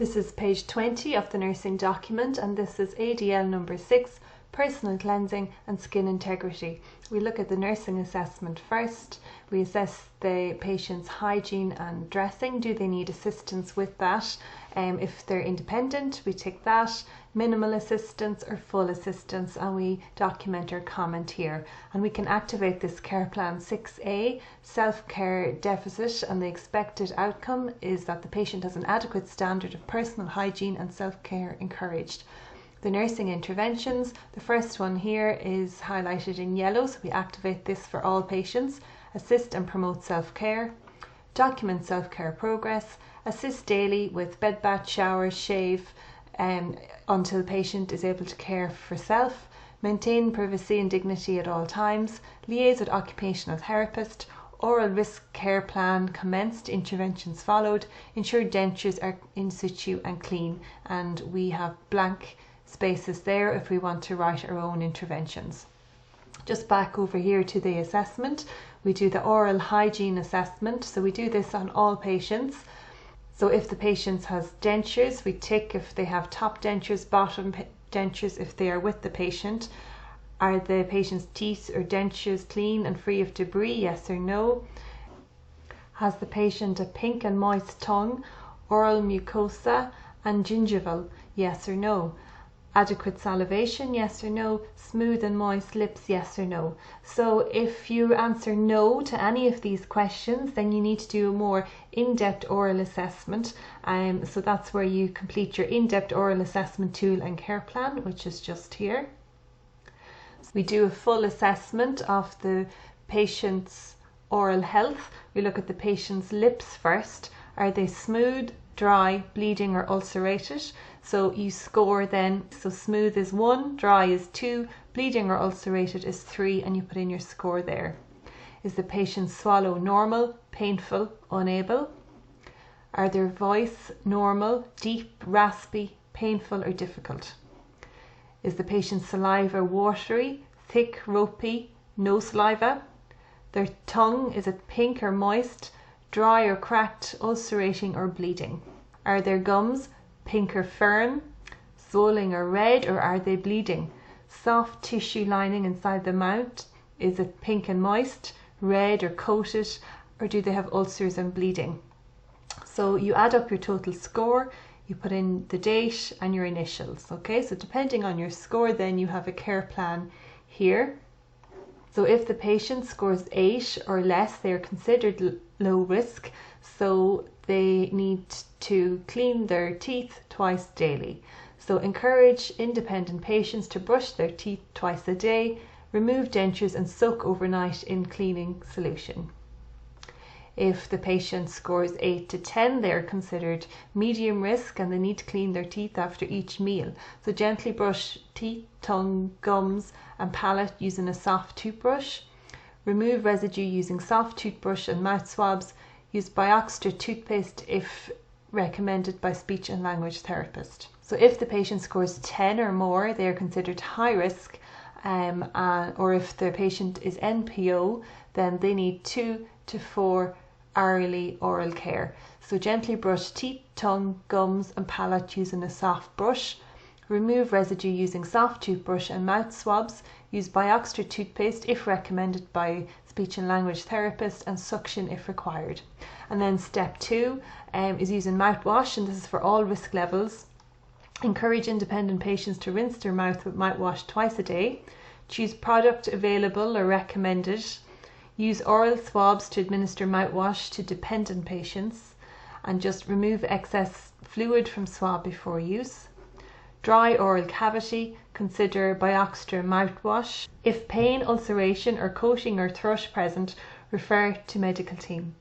This is page 20 of the nursing document, and this is ADL number 6, personal cleansing and skin integrity. We look at the nursing assessment first. We assess the patient's hygiene and dressing. Do they need assistance with that? If they're independent, we tick that. Minimal assistance or full assistance, and we document our comment here. And we can activate this care plan 6A, self-care deficit, and the expected outcome is that the patient has an adequate standard of personal hygiene and self-care encouraged. The nursing interventions, the first one here is highlighted in yellow, so we activate this for all patients. Assist and promote self-care, document self-care progress, assist daily with bed bath, shower, shave, until the patient is able to care for self, maintain privacy and dignity at all times, liaise with occupational therapist, oral risk care plan commenced, interventions followed, ensure dentures are in situ and clean, and we have blank spaces there if we want to write our own interventions. Just back over here to the assessment, we do the oral hygiene assessment, so we do this on all patients. So if the patient has dentures, we tick if they have top dentures, bottom dentures if they are with the patient. Are the patient's teeth or dentures clean and free of debris, yes or no? Has the patient a pink and moist tongue, oral mucosa and gingival, yes or no? Adequate salivation, yes or no? Smooth and moist lips, yes or no? So if you answer no to any of these questions, then you need to do a more in-depth oral assessment. So that's where you complete your in-depth oral assessment tool and care plan, which is just here. So we do a full assessment of the patient's oral health. We look at the patient's lips first. Are they smooth, dry, bleeding or ulcerated? So you score then, so smooth is 1, dry is 2, bleeding or ulcerated is 3, and you put in your score there. Is the patient's swallow normal, painful, unable? Are their voice normal, deep, raspy, painful or difficult? Is the patient's saliva watery, thick, ropey, no saliva? Their tongue, is it pink or moist, dry or cracked, ulcerating or bleeding? Are their gums pink or firm, swollen or red, or are they bleeding? Soft tissue lining inside the mouth, is it pink and moist, red or coated, or do they have ulcers and bleeding? So you add up your total score, you put in the date and your initials. Okay, so depending on your score, then you have a care plan here. So if the patient scores 8 or less, they are considered low risk. So they need to clean their teeth twice daily. So encourage independent patients to brush their teeth twice a day, remove dentures and soak overnight in cleaning solution. If the patient scores 8 to 10, they are considered medium risk and they need to clean their teeth after each meal. So gently brush teeth, tongue, gums and palate using a soft toothbrush. Remove residue using soft toothbrush and mouth swabs. Use Bioxtra toothpaste if recommended by speech and language therapist. So if the patient scores 10 or more, they are considered high risk, or if the patient is NPO, then they need 2 to 4 hourly oral care. So gently brush teeth, tongue, gums and palate using a soft brush. Remove residue using soft toothbrush and mouth swabs. Use Bioxtra toothpaste if recommended by speech and language therapist, and suction if required. And then step 2 is using mouthwash, and this is for all risk levels. Encourage independent patients to rinse their mouth with mouthwash twice a day. Choose product available or recommended. Use oral swabs to administer mouthwash to dependent patients, and just remove excess fluid from swab before use. Dry oral cavity, consider Bioxtra mouthwash. If pain, ulceration or coating or thrush present, refer to medical team.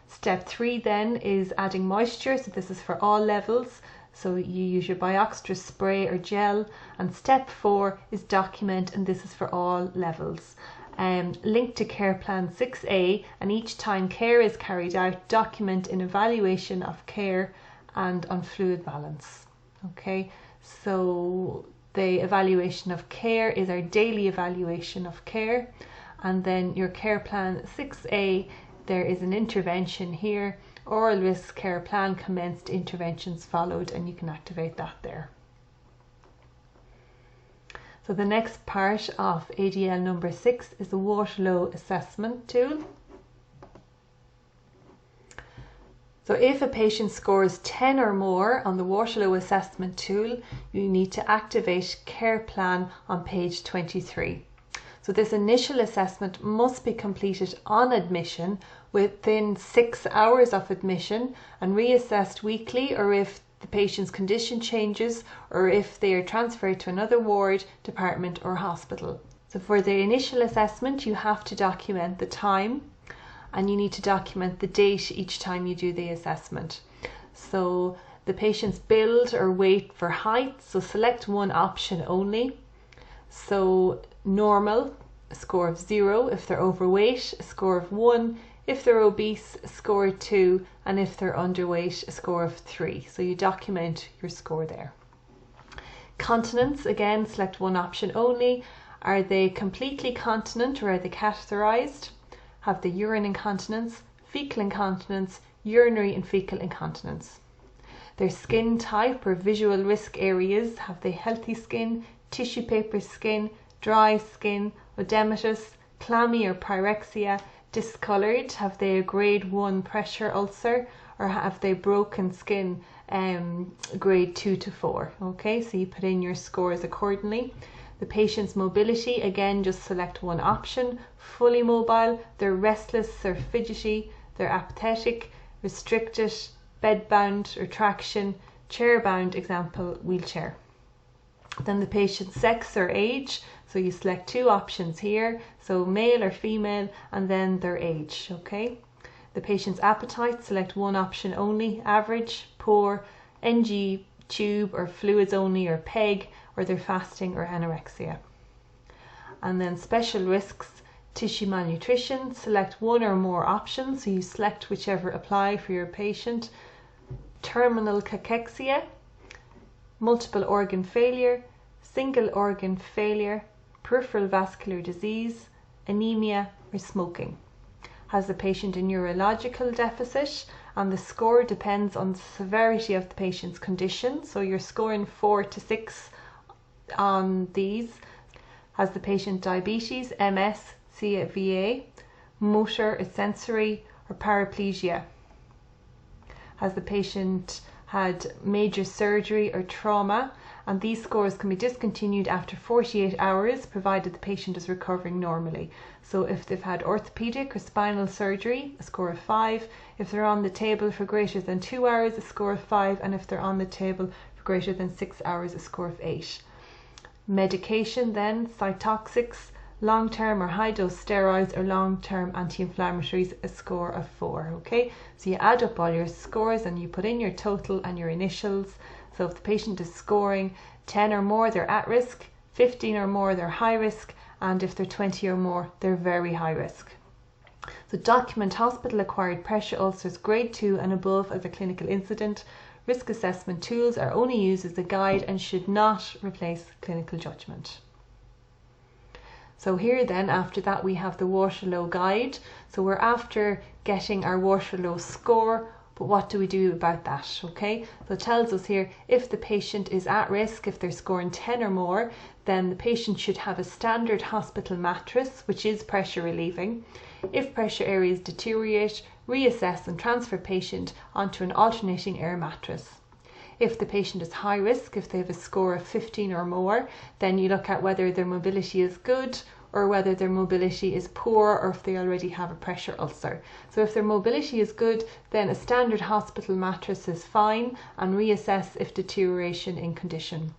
Step 3 then is adding moisture, so this is for all levels. So you use your Bioxtra spray or gel. And step 4 is document, and this is for all levels. Link to care plan 6A, and each time care is carried out, document an evaluation of care and on fluid balance. Okay, so the evaluation of care is our daily evaluation of care, and then your care plan 6A, there is an intervention here Oral risk care plan commenced, interventions followed, and you can activate that there. So the next part of ADL number 6 is the Waterlow assessment tool. So if a patient scores 10 or more on the Waterlow assessment tool, you need to activate care plan on page 23. So this initial assessment must be completed on admission within 6 hours of admission and reassessed weekly, or if the patient's condition changes or if they are transferred to another ward, department or hospital. So for the initial assessment, you have to document the time and you need to document the date each time you do the assessment. So the patient's build or weight for height, so select one option only. So normal, a score of 0. If they're overweight, a score of 1. If they're obese, a score of 2. And if they're underweight, a score of 3. So you document your score there. Continence, again, select one option only. Are they completely continent or are they catheterized? Have they urine incontinence, fecal incontinence, urinary and fecal incontinence? Their skin type or visual risk areas, have they healthy skin, tissue paper skin, dry skin, oedematous, clammy or pyrexia, discoloured, have they a grade 1 pressure ulcer, or have they broken skin grade 2 to 4. Okay, so you put in your scores accordingly. The patient's mobility, again, just select one option. Fully mobile, they're restless or fidgety, they're apathetic, restricted, bedbound or traction, chair-bound, example, wheelchair. Then the patient's sex or age, so you select two options here, so male or female, and then their age, okay? The patient's appetite, select one option only, average, poor, NG, tube or fluids only, or PEG, or they're fasting or anorexia. And then special risks, tissue malnutrition, select one or more options, so you select whichever apply for your patient. Terminal cachexia, multiple organ failure, single organ failure, peripheral vascular disease, anemia or smoking. Has the patient a neurological deficit? And the score depends on the severity of the patient's condition, so you're scoring 4 to 6 on these. Has the patient diabetes, MS, CVA, motor or sensory, or paraplegia? Has the patient had major surgery or trauma? And these scores can be discontinued after 48 hours provided the patient is recovering normally. So if they've had orthopedic or spinal surgery, a score of 5. If they're on the table for greater than 2 hours, a score of 5. And if they're on the table for greater than 6 hours, a score of 8. Medication then, cytotoxics, long-term or high-dose steroids or long-term anti-inflammatories, a score of 4. Okay, so you add up all your scores and you put in your total and your initials. So if the patient is scoring 10 or more, they're at risk, 15 or more, they're high risk, and if they're 20 or more, they're very high risk. So document hospital-acquired pressure ulcers grade 2 and above as a clinical incident. Risk assessment tools are only used as a guide and should not replace clinical judgment. So here then, after that, we have the Waterlow guide. So we're after getting our Waterlow score, but what do we do about that? Okay, so it tells us here, if the patient is at risk, if they're scoring 10 or more, then the patient should have a standard hospital mattress, which is pressure relieving. If pressure areas deteriorate, reassess and transfer patient onto an alternating air mattress. If the patient is high risk, if they have a score of 15 or more, then you look at whether their mobility is good or whether their mobility is poor, or if they already have a pressure ulcer. So if their mobility is good, then a standard hospital mattress is fine, and reassess if deterioration in condition.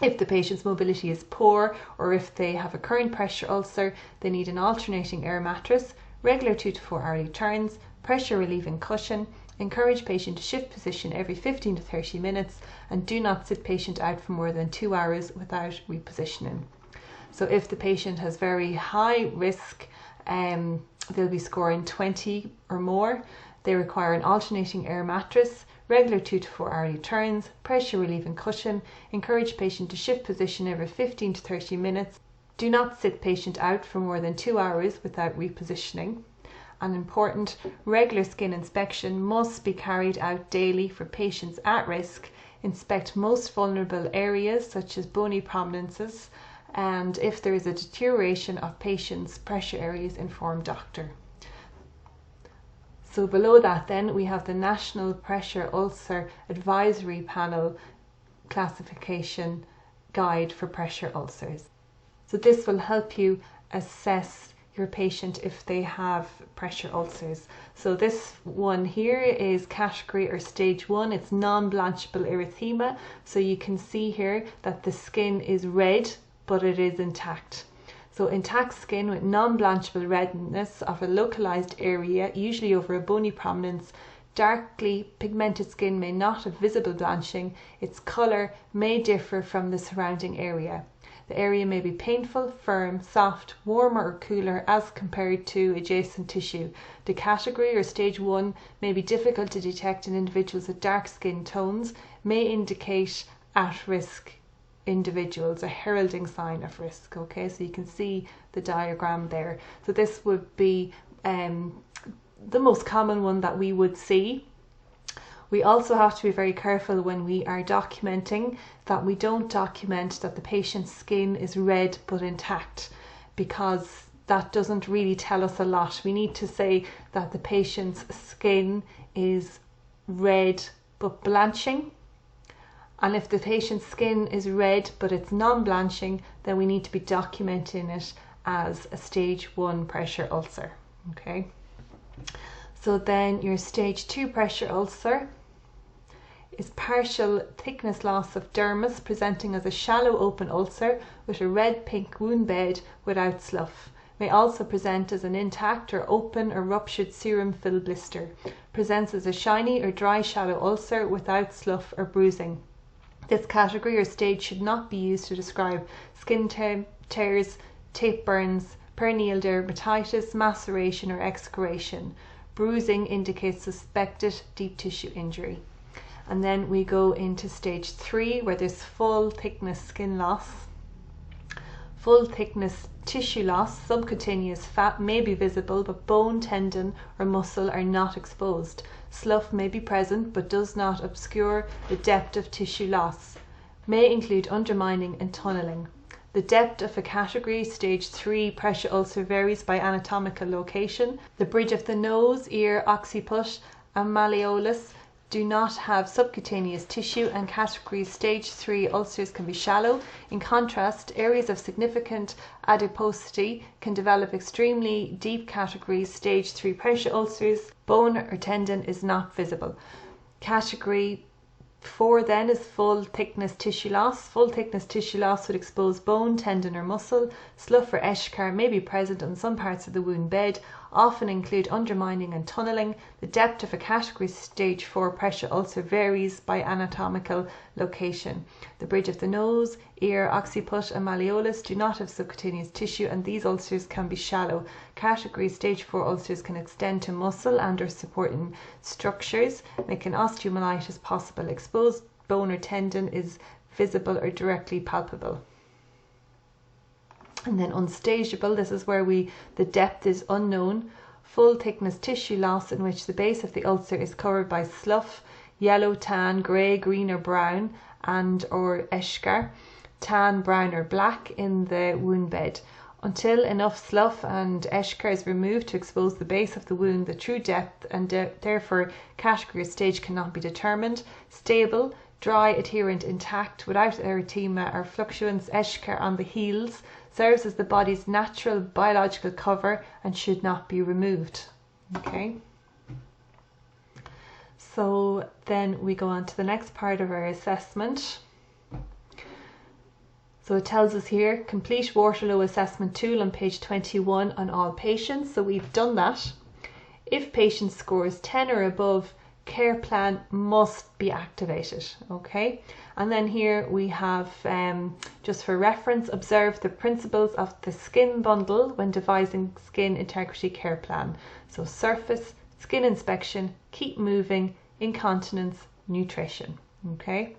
If the patient's mobility is poor, or if they have a current pressure ulcer, they need an alternating air mattress, regular 2 to 4 hourly turns, pressure relieving cushion. Encourage patient to shift position every 15 to 30 minutes, and do not sit patient out for more than 2 hours without repositioning. So if the patient has very high risk, they'll be scoring 20 or more. They require an alternating air mattress, regular 2 to 4 hourly turns, pressure relieving cushion. Encourage patient to shift position every 15 to 30 minutes. Do not sit patient out for more than 2 hours without repositioning. and important, regular skin inspection must be carried out daily for patients at risk. Inspect most vulnerable areas such as bony prominences, and if there is a deterioration of patients' pressure areas, inform doctor. So below that then we have the National Pressure Ulcer Advisory Panel classification guide for pressure ulcers. So this will help you assess your patient if they have pressure ulcers. So this one here is category or stage 1. It's non-blanchable erythema. So you can see here that the skin is red, but it is intact. So intact skin with non-blanchable redness of a localized area, usually over a bony prominence. Darkly pigmented skin may not have visible blanching. Its colour may differ from the surrounding area. The area may be painful, firm, soft, warmer or cooler as compared to adjacent tissue. The category or stage 1 may be difficult to detect in individuals with dark skin tones, may indicate at-risk individuals, a heralding sign of risk. Okay, so you can see the diagram there. So this would be the most common one that we would see. We also have to be very careful when we are documenting that we don't document that the patient's skin is red but intact, because that doesn't really tell us a lot. We need to say that the patient's skin is red but blanching. And if the patient's skin is red but it's non-blanching, then we need to be documenting it as a stage 1 pressure ulcer. Okay. So then your stage 2 pressure ulcer is partial thickness loss of dermis presenting as a shallow open ulcer with a red-pink wound bed without slough. May also present as an intact or open or ruptured serum-filled blister. Presents as a shiny or dry shallow ulcer without slough or bruising. This category or stage should not be used to describe skin tears, tape burns, perineal dermatitis, maceration or excoriation. Bruising indicates suspected deep tissue injury. And then we go into stage 3 where there's full thickness skin loss. Full thickness tissue loss, subcutaneous fat may be visible but bone, tendon or muscle are not exposed. Slough may be present but does not obscure the depth of tissue loss. May include undermining and tunnelling. The depth of a category stage 3 pressure ulcer varies by anatomical location. The bridge of the nose, ear, occiput and malleolus do not have subcutaneous tissue, and category stage 3 ulcers can be shallow. In contrast, areas of significant adiposity can develop extremely deep category stage 3 pressure ulcers. Bone or tendon is not visible. Category 4 then is full thickness tissue loss. Full thickness tissue loss would expose bone, tendon or muscle. Slough or eschar may be present on some parts of the wound bed, often include undermining and tunnelling. The depth of a category stage 4 pressure ulcer varies by anatomical location. The bridge of the nose, ear, occiput and malleolus do not have subcutaneous tissue, and these ulcers can be shallow. Category stage 4 ulcers can extend to muscle and or supporting structures, making osteomyelitis possible. Exposed bone or tendon is visible or directly palpable. And then unstageable, this is where the depth is unknown. Full thickness tissue loss in which the base of the ulcer is covered by slough, yellow, tan, grey, green or brown, and or eschar, tan, brown or black in the wound bed. Until enough slough and eschar is removed to expose the base of the wound, the true depth and therefore category or stage cannot be determined. Stable, dry, adherent, intact, without erythema or fluctuance. Eschar on the heels serves as the body's natural biological cover and should not be removed. Okay. So then we go on to the next part of our assessment. So it tells us here, complete Waterlow assessment tool on page 21 on all patients. So we've done that. If patient scores 10 or above, care plan must be activated. Okay. And then here we have, just for reference, observe the principles of the skin bundle when devising skin integrity care plan. So surface, skin inspection, keep moving, incontinence, nutrition. Okay.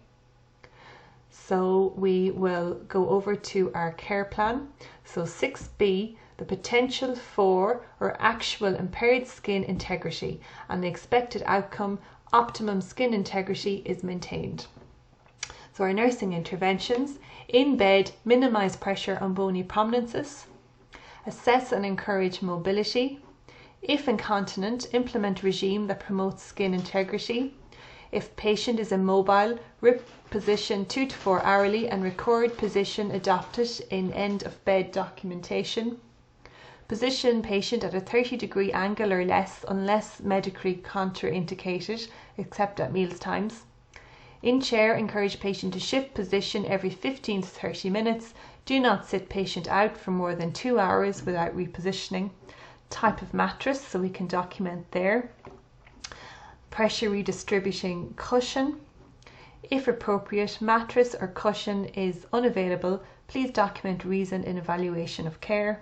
So we will go over to our care plan. So 6B, the potential for or actual impaired skin integrity, and the expected outcome, optimum skin integrity, is maintained. So our nursing interventions: in bed, minimise pressure on bony prominences, assess and encourage mobility. If incontinent, implement regime that promotes skin integrity. If patient is immobile, reposition 2 to 4 hourly and record position adopted in end of bed documentation. Position patient at a 30-degree angle or less unless medically contraindicated, except at meals times. In chair, encourage patient to shift position every 15 to 30 minutes. Do not sit patient out for more than 2 hours without repositioning. Type of mattress, so we can document there. Pressure redistributing cushion. If appropriate, mattress or cushion is unavailable, please document reason in evaluation of care.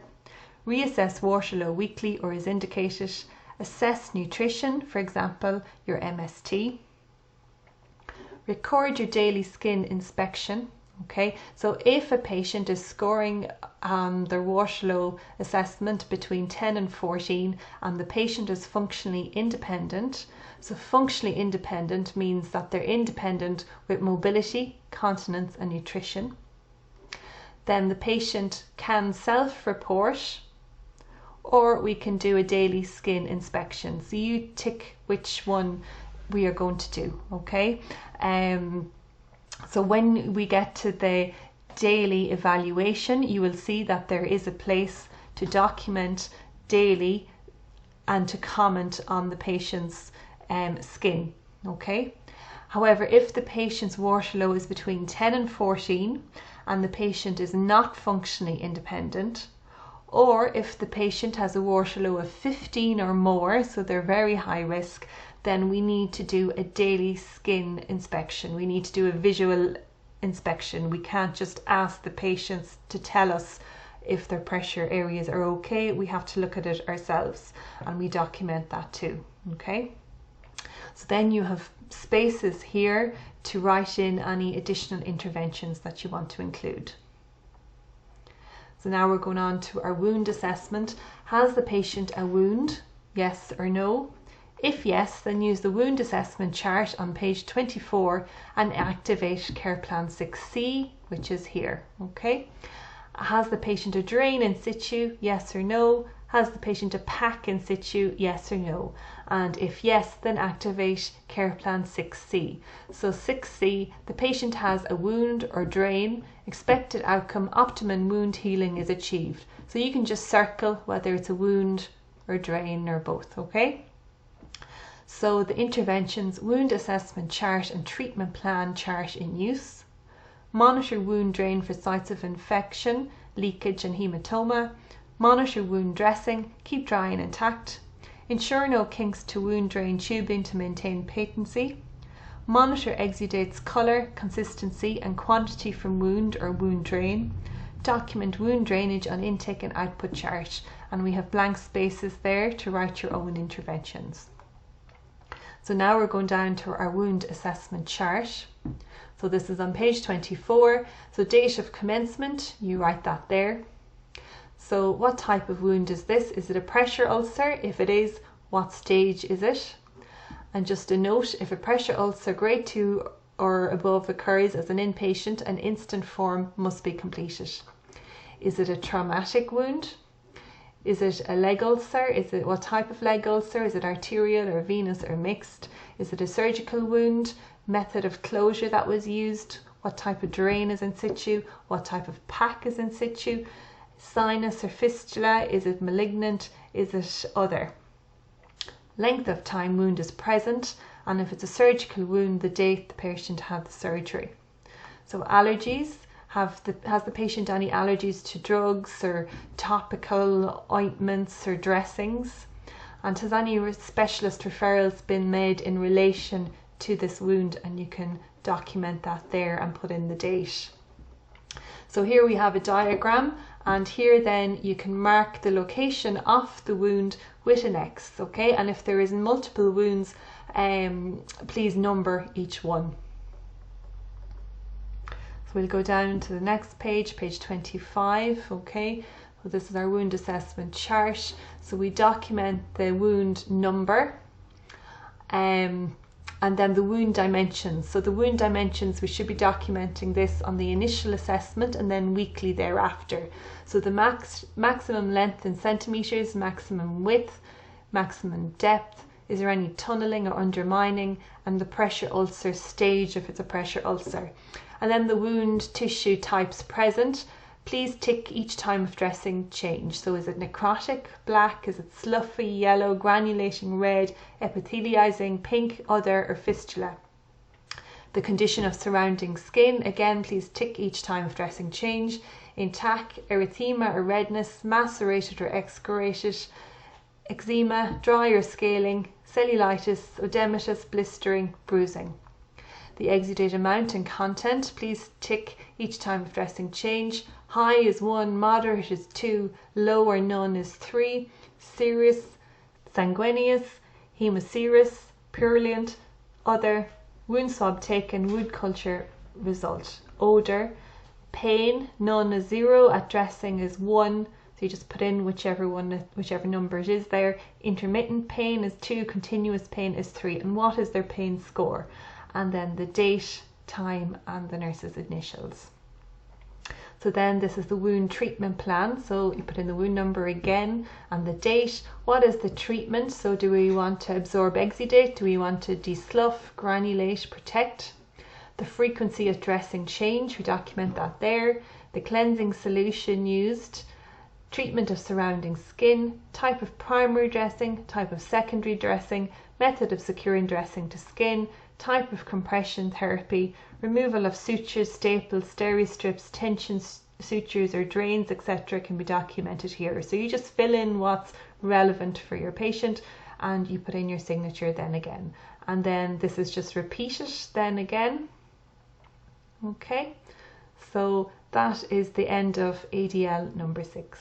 Reassess Waterlow weekly or as indicated. Assess nutrition, for example, your MST. Record your daily skin inspection. Okay, so if a patient is scoring their Waterlow assessment between 10 and 14 and the patient is functionally independent, so functionally independent means that they're independent with mobility, continence and nutrition, then the patient can self-report, or we can do a daily skin inspection. So you tick which one we are going to do, okay? So when we get to the daily evaluation, you will see that there is a place to document daily and to comment on the patient's skin, okay? However, if the patient's Waterlow is between 10 and 14 and the patient is not functionally independent, or if the patient has a Waterlow of 15 or more, so they're very high risk, then we need to do a daily skin inspection. We need to do a visual inspection. We can't just ask the patients to tell us if their pressure areas are okay. We have to look at it ourselves, and we document that too, okay? So then you have spaces here to write in any additional interventions that you want to include. So now we're going on to our wound assessment. Has the patient a wound? Yes or no? If yes, then use the wound assessment chart on page 24 and activate Care Plan 6C, which is here, okay? Has the patient a drain in situ? Yes or no? Has the patient a pack in situ? Yes or no? And if yes, then activate Care Plan 6C. So 6C, the patient has a wound or drain, expected outcome, optimum wound healing is achieved. So you can just circle whether it's a wound or drain or both, okay? So the interventions: wound assessment chart and treatment plan chart in use. Monitor wound drain for sites of infection, leakage and hematoma. Monitor wound dressing, keep dry and intact. Ensure no kinks to wound drain tubing to maintain patency. Monitor exudates colour, consistency and quantity from wound or wound drain. Document wound drainage on intake and output chart, and we have blank spaces there to write your own interventions. So now we're going down to our wound assessment chart. So this is on page 24. So date of commencement, you write that there. So what type of wound is this? Is it a pressure ulcer? If it is, what stage is it? And just a note, if a pressure ulcer grade 2 or above occurs as an inpatient, an instant form must be completed. Is it a traumatic wound? Is it a leg ulcer? Is it what type of leg ulcer? Is it arterial or venous or mixed? Is it a surgical wound? Method of closure that was used? What type of drain is in situ? What type of pack is in situ? Sinus or fistula? Is it malignant? Is it other? Length of time wound is present, and if it's a surgical wound, the date the patient had the surgery. So allergies. Has the patient any allergies to drugs or topical ointments or dressings? And has any specialist referrals been made in relation to this wound? And you can document that there and put in the date. So here we have a diagram, and here then you can mark the location of the wound with an X, okay? And if there is multiple wounds, please number each one. We'll go down to the next page, page 25, okay? So this is our wound assessment chart. So we document the wound number and then the wound dimensions. So the wound dimensions, we should be documenting this on the initial assessment and then weekly thereafter. So the maximum length in centimetres, maximum width, maximum depth, is there any tunnelling or undermining, and the pressure ulcer stage if it's a pressure ulcer. And then the wound tissue types present. Please tick each time of dressing change. So is it necrotic, black, is it sloughy, yellow, granulating, red, epithelializing, pink, other, or fistula? The condition of surrounding skin, again, please tick each time of dressing change. Intact, erythema or redness, macerated or excoriated, eczema, dry or scaling, cellulitis, oedematous, blistering, bruising. The exudate amount and content, please tick each time of dressing change. High is 1, moderate is 2, low or none is 3, serous, sanguineous, hemoserous, purulent, other, wound swab taken, wound culture result. Odour, pain, none is 0, at dressing is 1, so you just put in whichever number it is there. Intermittent pain is 2, continuous pain is 3, and what is their pain score? And then the date, time, and the nurse's initials. So then this is the wound treatment plan. So you put in the wound number again and the date. What is the treatment? So do we want to absorb exudate? Do we want to deslough, granulate, protect? The frequency of dressing change, we document that there. The cleansing solution used. Treatment of surrounding skin. Type of primary dressing, type of secondary dressing, method of securing dressing to skin, type of compression therapy, removal of sutures, staples, steri-strips, tension sutures or drains, etc. can be documented here. So you just fill in what's relevant for your patient and you put in your signature then again. And then this is just repeated then again. Okay, so that is the end of ADL number 6.